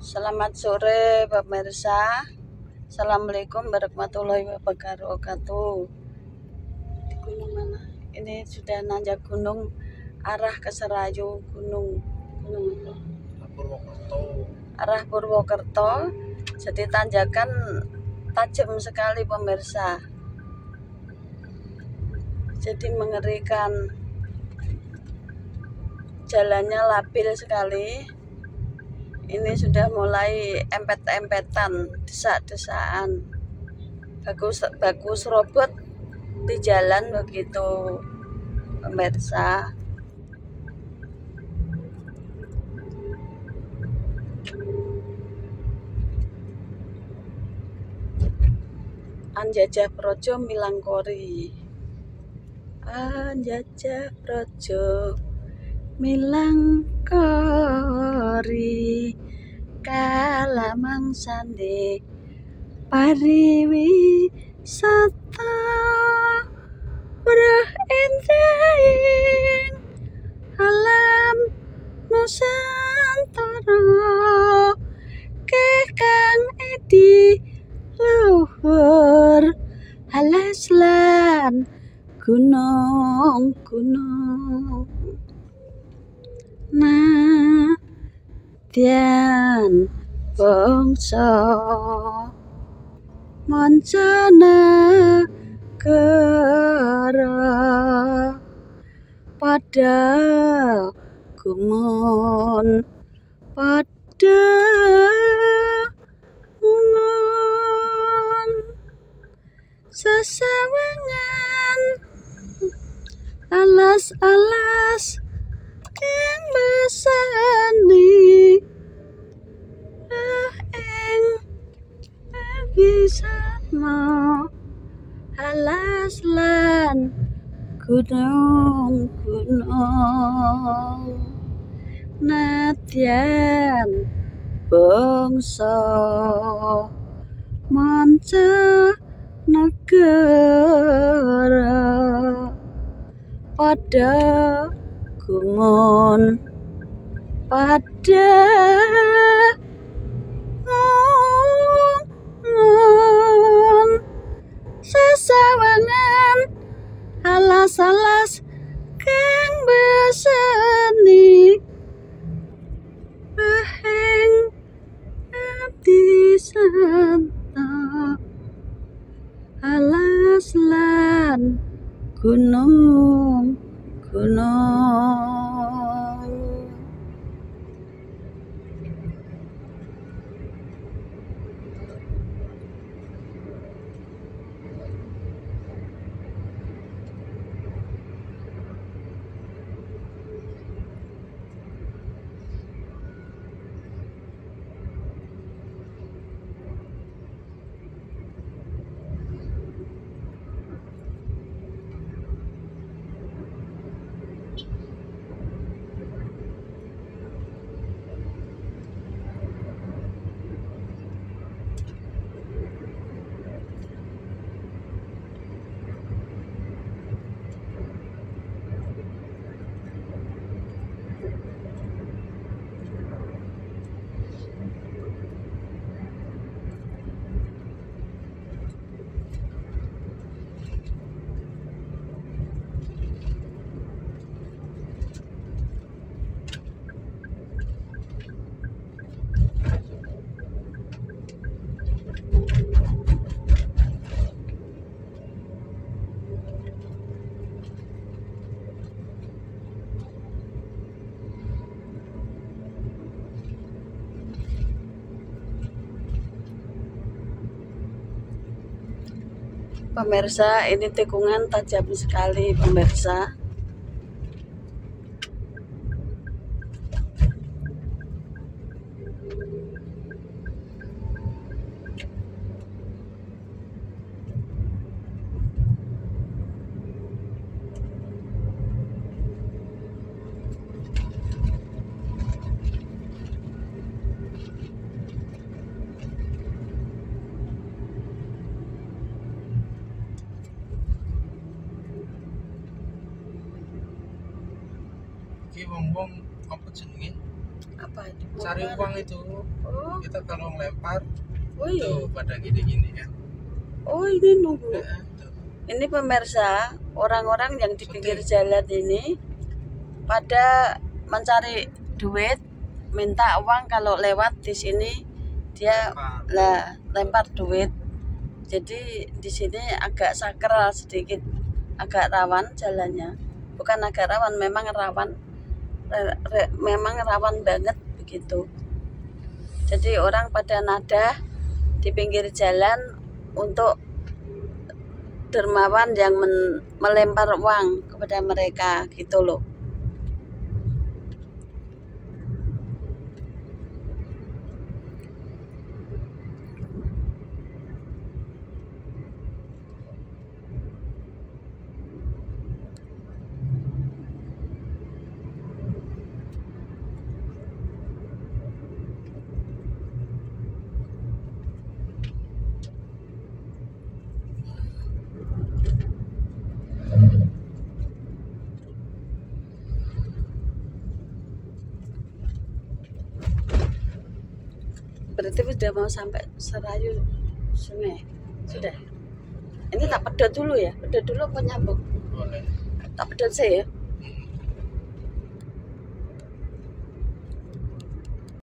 Selamat sore pemirsa. Assalamualaikum warahmatullahi wabarakatuh. Di gunung mana? Ini sudah nanjak gunung arah ke Serayu, gunung arah Purwokerto. Jadi tanjakan tajam sekali pemirsa. Jadi mengerikan. Jalannya labil sekali. Ini sudah mulai empet-empetan, desak-desakan. Bagus robot di jalan begitu pemirsa. Anjajah Projo Milangkori. Anjajah Projo Milangkori kalamang sande pariwisata brah enjing alam nusantara kekang edi luhur alas lan gunung-gunung nadyan bangsa mancanegara pada gumun pada gumun sesawangan alas-alas yang besani ing bisana alas lan gunung-gunung nadyan bangsa mancanegara pada gumun pada gumun sesawangan alas-alas kang beseni baheng abdi santa alas lan gunung-gunung. Pemirsa, ini tikungan tajam sekali pemirsa. Ki wong-wong apa jenenge? Apa itu? Cari uang itu. Oh, Kita kalau melempar oh iya. tuh pada gini-gini kan. Oh ini nunggu. Tuh. Ini pemirsa, orang-orang yang di pinggir Syuting. jalan ini pada mencari duit, minta uang kalau lewat di sini dia lempar duit. Jadi di sini agak sakral sedikit, agak rawan jalannya. Bukan agak rawan, memang rawan, memang rawan banget begitu. Jadi orang pada nadah di pinggir jalan untuk dermawan yang melempar uang kepada mereka gitu loh. Berarti sudah mau sampai Serayu Sungai. Sudah. Ini tak pedot dulu ya. Pedot dulu apa nyambung? Boleh. Tak pedot saya ya.